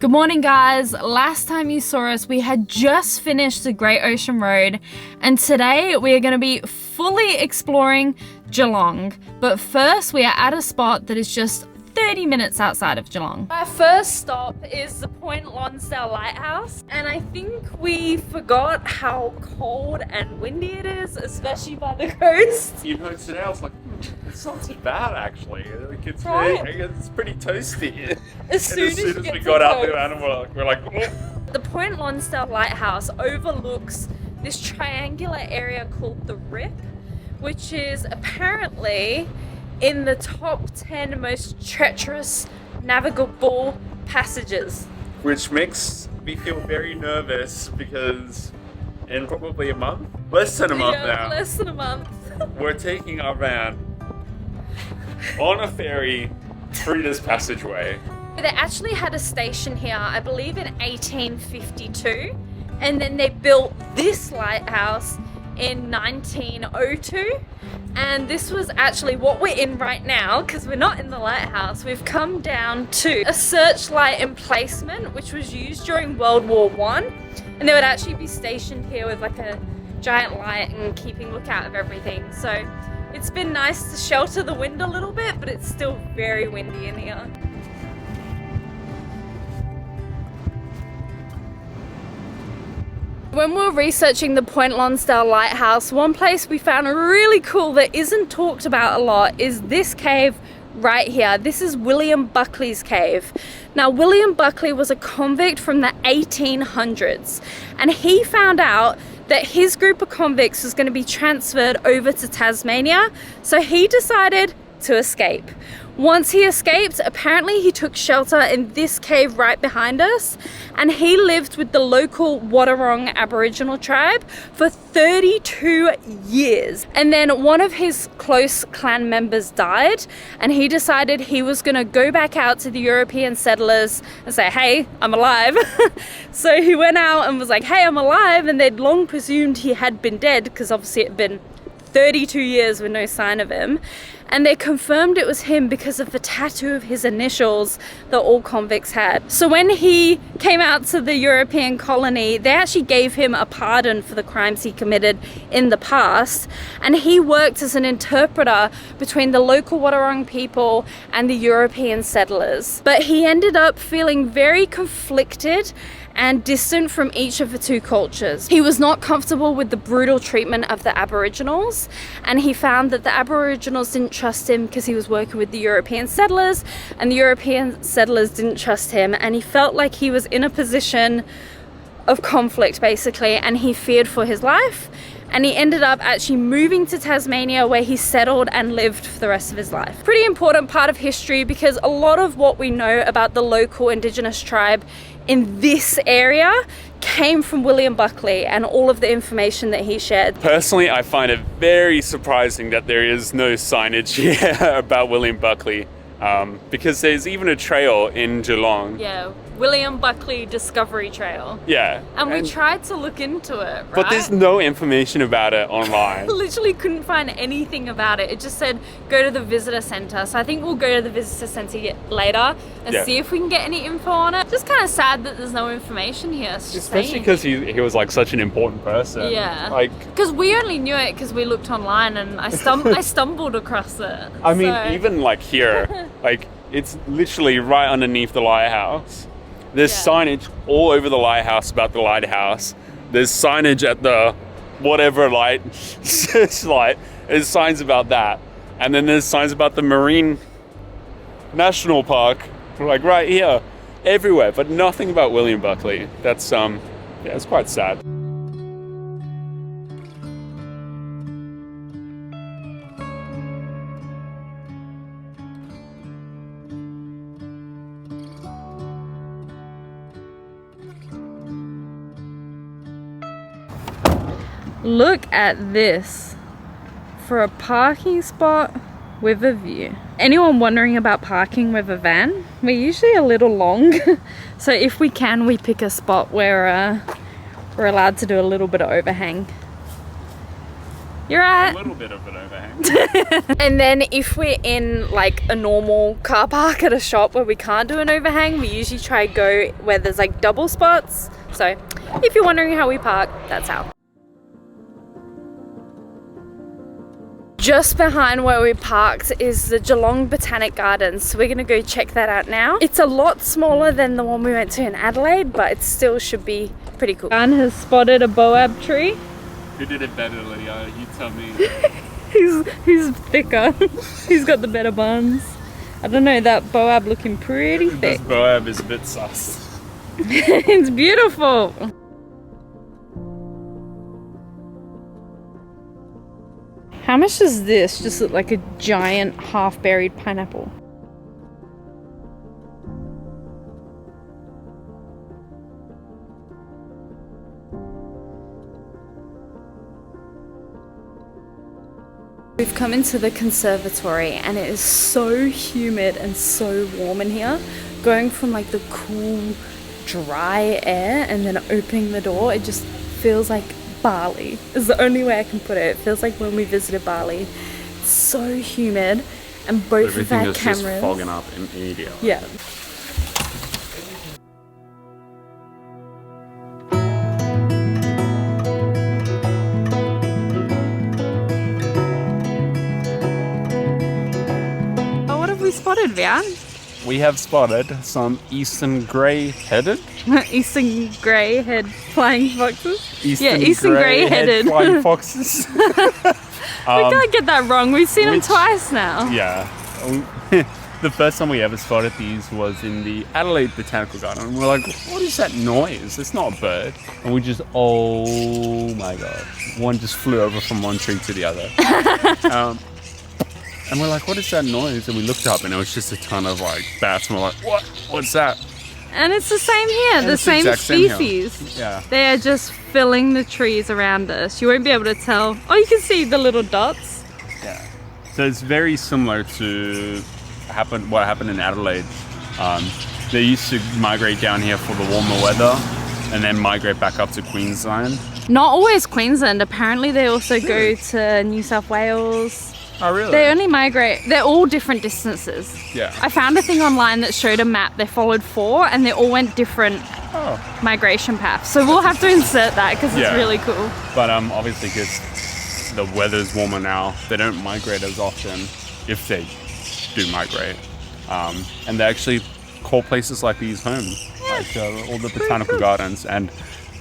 Good morning, guys. Last time you saw us, we had just finished the Great Ocean Road, and today we are going to be fully exploring Geelong. But first, we are at a spot that is just 30 minutes outside of Geelong. Our first stop is the Point Lonsdale Lighthouse, and I think we forgot how cold and windy it is, especially by the coast. You know, today I was like, it's not too bad actually. Like, it's, right? It's pretty toasty. As soon as we got up there, and we're like, oh. The Point Lonsdale Lighthouse overlooks this triangular area called the Rip, which is apparently in the top 10 most treacherous navigable passages. Which makes me feel very nervous because in probably a month, less than a month now, less than a month, we're taking our van on a ferry through this passageway. They actually had a station here, I believe in 1852, and then they built this lighthouse in 1902. And this was actually what we're in right now, because we're not in the lighthouse. We've come down to a searchlight emplacement, which was used during World War I. And they would actually be stationed here with like a giant light and keeping lookout of everything. So it's been nice to shelter the wind a little bit, but it's still very windy in here. When we were researching the Point Lonsdale Lighthouse, one place we found really cool that isn't talked about a lot is this cave right here. This is William Buckley's cave. Now, William Buckley was a convict from the 1800s, and he found out that his group of convicts was going to be transferred over to Tasmania, so he decided to escape. Once he escaped, apparently he took shelter in this cave right behind us, and he lived with the local Waterfront Aboriginal tribe for 32 years. And then one of his close clan members died, and he decided he was gonna go back out to the European settlers and say, hey, I'm alive. So he went out and was like, hey, I'm alive, and they'd long presumed he had been dead because obviously it had been 32 years with no sign of him. And they confirmed it was him because of the tattoo of his initials that all convicts had. So when he came out to the European colony, they actually gave him a pardon for the crimes he committed in the past. And he worked as an interpreter between the local Waterfront people and the European settlers. But he ended up feeling very conflicted and distant from each of the two cultures. He was not comfortable with the brutal treatment of the Aboriginals, and he found that the Aboriginals didn't trust him because he was working with the European settlers, and the European settlers didn't trust him, and he felt like he was in a position of conflict basically, and he feared for his life. And he ended up actually moving to Tasmania, where he settled and lived for the rest of his life. Pretty important part of history, because a lot of what we know about the local Indigenous tribe in this area came from William Buckley and all of the information that he shared. Personally, I find it very surprising that there is no signage here about William Buckley, because there's even a trail in Geelong. Yeah, William Buckley Discovery Trail. Yeah. And we tried to look into it, right? But there's no information about it online. Literally couldn't find anything about it. It just said, go to the visitor centre. So I think we'll go to the visitor centre later and see if we can get any info on it. Just kind of sad that there's no information here. Especially because he was like such an important person. Yeah. Like, because we only knew it because we looked online, and I stumbled across it. I mean, even like here, like it's literally right underneath the lighthouse. There's signage all over the lighthouse about the lighthouse. There's signage at the whatever light, searchlight. There's signs about that. And then there's signs about the Marine National Park, like right here, everywhere, but nothing about William Buckley. That's, it's quite sad. Look at this for a parking spot with a view. Anyone wondering about parking with a van? We're usually a little long, so if we can, we pick a spot where we're allowed to do a little bit of overhang. You're right. A little bit of an overhang. And then if we're in like a normal car park at a shop where we can't do an overhang, we usually try go where there's like double spots. So if you're wondering how we park, that's how. Just behind where we parked is the Geelong Botanic Gardens, so we're gonna go check that out now. It's a lot smaller than the one we went to in Adelaide, but it still should be pretty cool. Dan has spotted a boab tree. Who did it better, Lydia? You tell me. he's thicker. He's got the better buns. I don't know, that boab looking pretty thick. This boab is a bit sus. It's beautiful. How much does this just look like? A giant half-buried pineapple? We've come into the conservatory and it is so humid and so warm in here. Going from like the cool, dry air and then opening the door, it just feels like Bali is the only way I can put it. It feels like when we visited Bali. It's so humid and both of our cameras just fogging up immediately. Yeah. Oh, what have we spotted, Vian? We have spotted some eastern grey-headed. Eastern grey-head flying foxes? Eastern grey-headed flying foxes. We can't get that wrong. We've seen them twice now. Yeah. The first time we ever spotted these was in the Adelaide Botanical Garden. And we're like, what is that noise? It's not a bird. And we just, oh my God. One just flew over from one tree to the other. And we're like, what is that noise? And we looked up and it was just a ton of like bats. And we're like, what? What's that? And it's the same here, And the it's same exact same species. here. Yeah. They are just filling the trees around us. You won't be able to tell. Oh, you can see the little dots. Yeah. So it's very similar to what happened in Adelaide. They used to migrate down here for the warmer weather and then migrate back up to Queensland. Not always Queensland. Apparently they also go to New South Wales. Oh, really? They only migrate. They're all different distances. Yeah. I found a thing online that showed a map. They followed 4 and they all went different migration paths. So we'll have to insert that because it's really cool. But obviously because the weather's warmer now, they don't migrate as often if they do migrate. And they actually call places like these home, like all the botanical gardens. And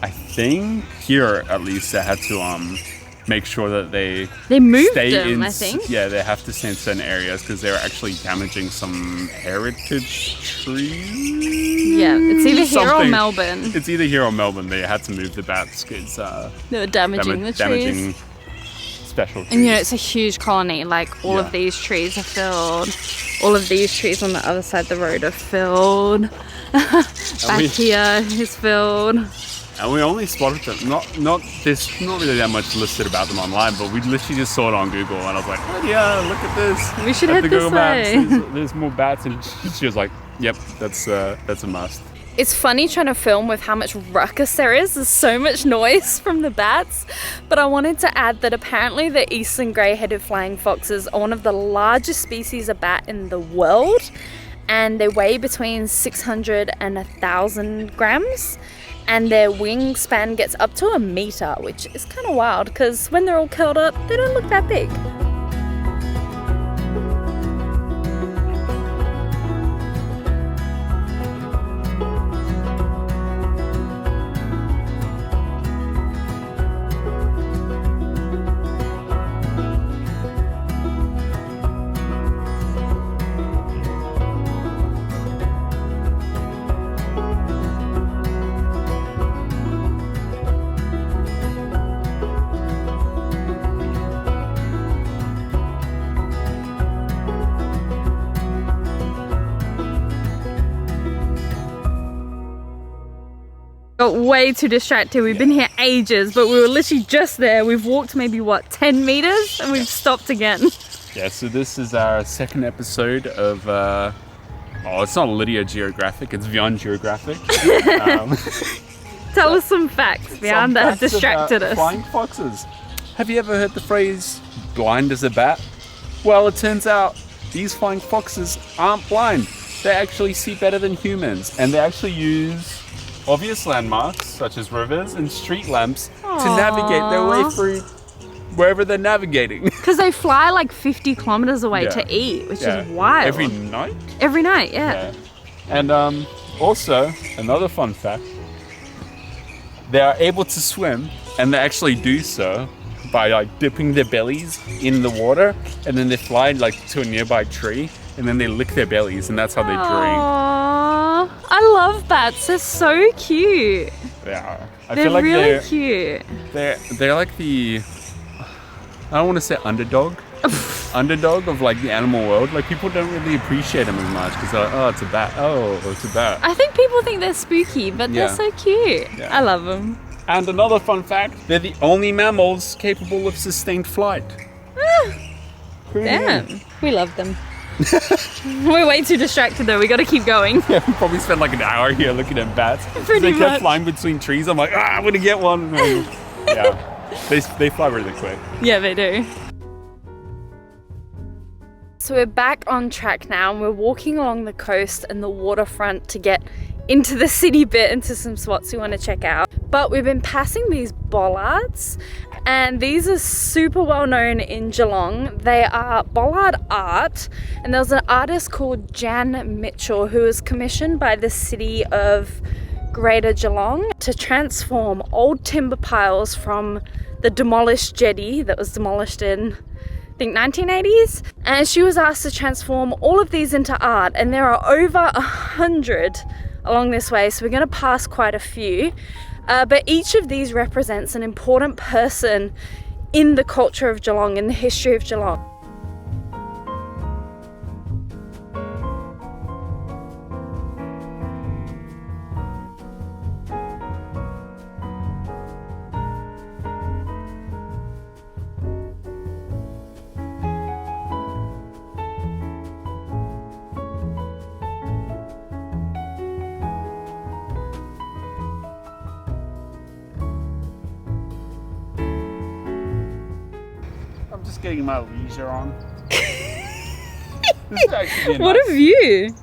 I think here at least they had to make sure that they moved stay them, in, I think. Yeah, they have to stay in certain areas because they're actually damaging some heritage trees. Yeah, it's either here or Something. Melbourne. It's either here or Melbourne. They had to move the bats because They were damaging the trees. damaging special trees. And you know, it's a huge colony. Like all of these trees are filled. All of these trees on the other side of the road are filled. Back here is filled. And we only spotted them. There's not really that much listed about them online, but we literally just saw it on Google, and I was like, oh yeah, look at this. We should At head the this Google way. Maps, there's more bats, and she was like, yep, that's a must. It's funny trying to film with how much ruckus there is. There's so much noise from the bats. But I wanted to add that apparently the eastern grey-headed flying foxes are one of the largest species of bat in the world. And they weigh between 600 and 1,000 grams. And their wingspan gets up to 1 meter, which is kind of wild because when they're all curled up, they don't look that big. Got way too distracted. We've been here ages, but we were literally just there. We've walked maybe, what, 10 meters? And we've stopped again. Yeah, so this is our second episode of, it's not Lydia Geographic, it's Vian Geographic. Tell us some facts, Vian, that have distracted us. Flying foxes. Have you ever heard the phrase, blind as a bat? Well, it turns out these flying foxes aren't blind. They actually see better than humans, and they actually use obvious landmarks, such as rivers and street lamps, to navigate their way through wherever they're navigating. Because they fly like 50 kilometers away to eat, which is wild. Every night? Every night, yeah. And also, another fun fact, they are able to swim, and they actually do so by like dipping their bellies in the water, and then they fly like to a nearby tree, and then they lick their bellies, and that's how they drink. Aww, I love bats. They're so cute. Yeah, They're feel like really cute. They're like the, I don't want to say underdog of like the animal world. Like people don't really appreciate them as much because they're like, oh, it's a bat. Oh, it's a bat. I think people think they're spooky, but they're so cute. Yeah. I love them. And another fun fact, they're the only mammals capable of sustained flight. Damn, we love them. We're way too distracted though, we gotta keep going. Yeah, we probably spent like an hour here looking at bats. Pretty They kept flying between trees. I'm like, I'm gonna get one. Yeah, they fly really quick. Yeah, they do. So we're back on track now, and we're walking along the coast and the waterfront to get into the city bit, into some spots we want to check out. But we've been passing these bollards, and these are super well known in Geelong. They are bollard art, and there's an artist called Jan Mitchell who was commissioned by the city of Greater Geelong to transform old timber piles from the demolished jetty that was demolished in, I think, 1980s, and she was asked to transform all of these into art, and there are over 100 along this way, so we're going to pass quite a few, but each of these represents an important person in the culture of Geelong, in the history of Geelong. Just getting my leisure on. This is actually What nice. a view!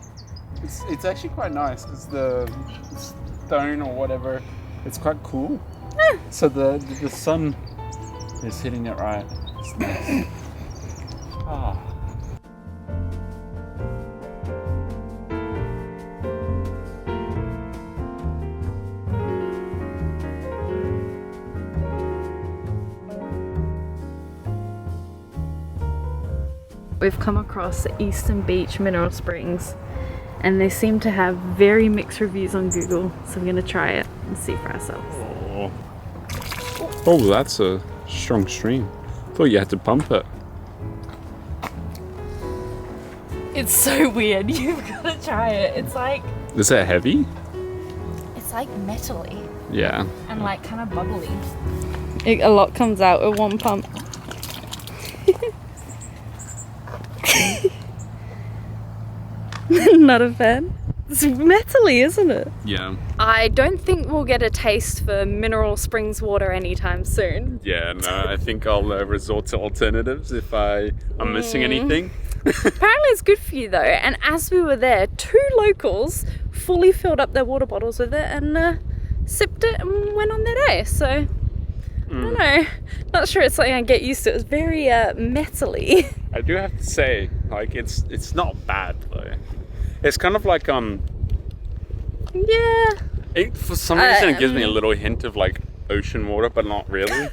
It's actually quite nice because the stone or whatever, it's quite cool. So the sun is hitting it right. It's nice. We've come across Eastern Beach Mineral Springs, and they seem to have very mixed reviews on Google, so we're going to try it and see for ourselves. Oh, that's a strong stream. Thought you had to pump it. It's so weird. You've got to try it. It's like... Is that heavy? It's like metally. Yeah. And like kind of bubbly. A lot comes out with one pump. Not a fan. It's metally, isn't it? Yeah. I don't think we'll get a taste for mineral springs water anytime soon. Yeah, no, I think I'll resort to alternatives if I'm missing anything. Apparently it's good for you though, and as we were there, 2 locals fully filled up their water bottles with it and sipped it and went on their day. So, I don't know. Not sure it's something I get used to. It was very metally. I do have to say, like, it's not bad though. It's kind of like Yeah. for some reason it gives me a little hint of like ocean water, but not really.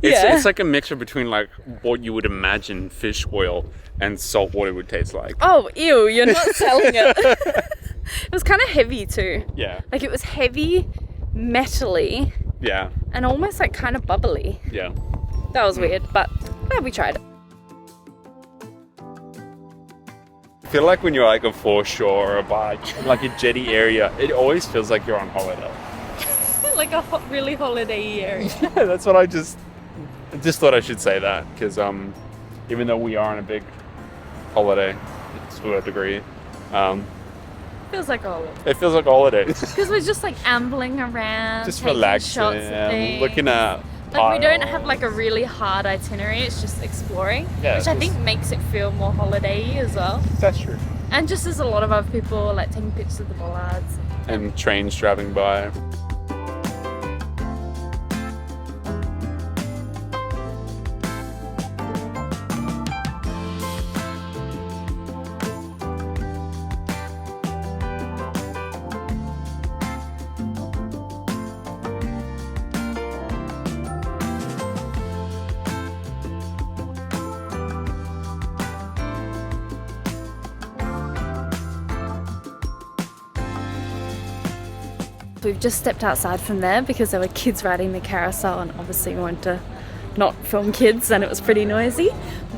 Yeah. It's like a mixture between like what you would imagine fish oil and salt water would taste like. Oh, ew, you're not selling it. It was kind of heavy too. Yeah. Like it was heavy, metally, Yeah. and almost like kind of bubbly. Yeah. That was weird, but glad we tried it. I feel like when you're like a foreshore or by like a jetty area, it always feels like you're on holiday. Like a really holiday area. Yeah, that's what I just thought I should say that because even though we are on a big holiday to a degree, Feels like a holiday. it feels like a holiday. Because we're just like ambling around, Just taking relaxing, shots of things. looking at Like, we don't have like a really hard itinerary, it's just exploring, Yeah, which I think makes it feel more holiday-y as well. That's true. And just as a lot of other people like taking pictures of the bollards. And trains driving by. We've just stepped outside from there because there were kids riding the carousel, and obviously we wanted to not film kids and it was pretty noisy.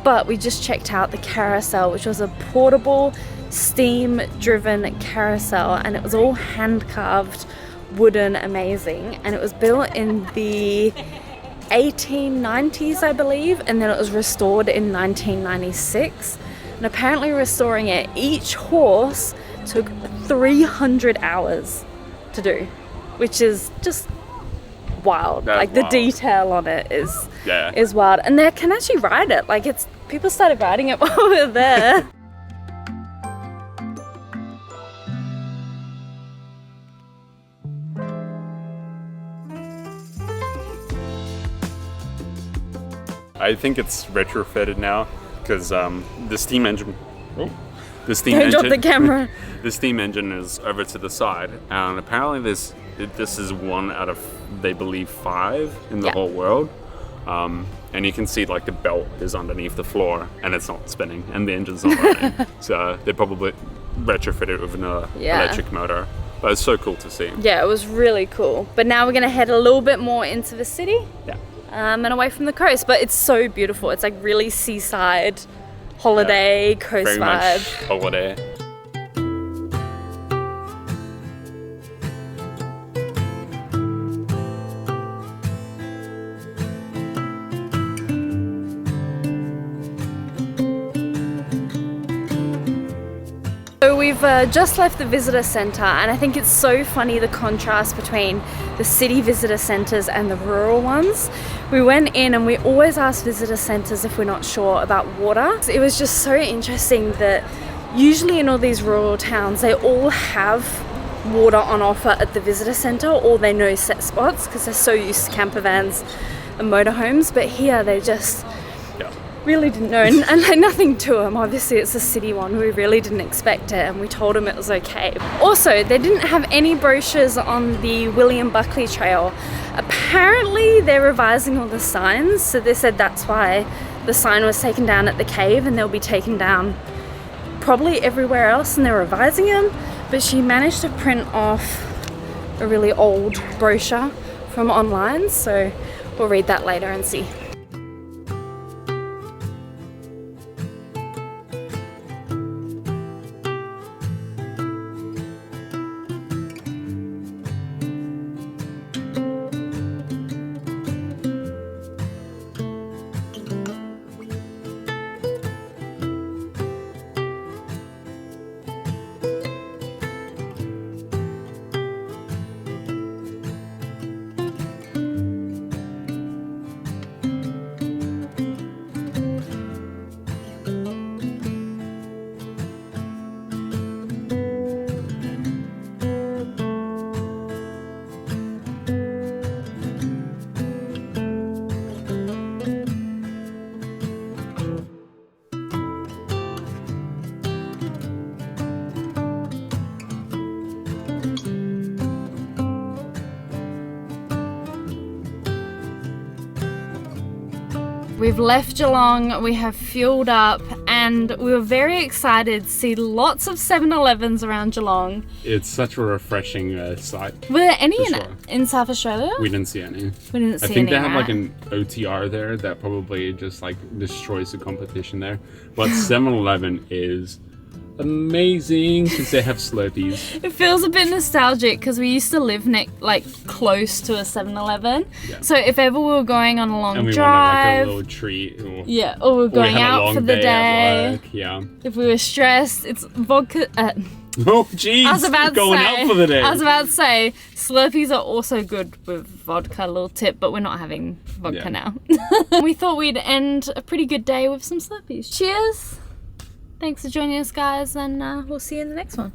But we just checked out the carousel, which was a portable steam driven carousel, and it was all hand carved wooden, amazing, and it was built in the 1890s I believe, and then it was restored in 1996. And apparently restoring it, each horse took 300 hours to do, which is just wild. That's like wild. The detail on it is Yeah. wild, and they can actually ride it. Like, it's people started riding it while we were there. I think it's retrofitted now because the steam engine. Oh, the steam Don't engine. drop the camera. The steam engine is over to the side, and apparently this is one out of, they believe, 5 in the Yeah. whole world. And you can see like the belt is underneath the floor, and it's not spinning, and the engine's not running. So they probably retrofitted it with an electric motor. But it's so cool to see. Yeah, it was really cool. But now we're gonna head a little bit more into the city. Yeah. And away from the coast. But it's so beautiful. It's like really seaside, holiday, coast Very vibe. much holiday. So we've just left the visitor centre, and I think it's so funny the contrast between the city visitor centres and the rural ones. We went in and we always ask visitor centres if we're not sure about water. It was just so interesting that usually in all these rural towns they all have water on offer at the visitor centre, or they know set spots because they're so used to camper vans and motorhomes. But here they just really didn't know, and like nothing to them. Obviously it's a city one, we really didn't expect it, and we told them it was okay. Also, they didn't have any brochures on the William Buckley Trail. Apparently they're revising all the signs, so they said that's why the sign was taken down at the cave, and they'll be taken down probably everywhere else, and they're revising them. But she managed to print off a really old brochure from online, so we'll read that later and see. We've left Geelong, we have fueled up, and we were very excited to see lots of 7-Elevens around Geelong. It's such a refreshing sight. Were there any For sure. in South Australia? We didn't see any. We didn't see I think any, they have like right? an OTR there that probably just like destroys the competition there. But 7-Eleven is amazing because they have Slurpees. It feels a bit nostalgic because we used to live close to a 7-Eleven. Yeah. So if ever we were going on a long And we drive, wanted like a little treat. Or or we were we going had a out long for the day. at work. Yeah. If we were stressed, it's vodka. Oh, jeez. I was about to going say, out for the day. I was about to say, Slurpees are also good with vodka, little tip, but we're not having vodka now. We thought we'd end a pretty good day with some Slurpees. Cheers. Thanks for joining us, guys, and we'll see you in the next one.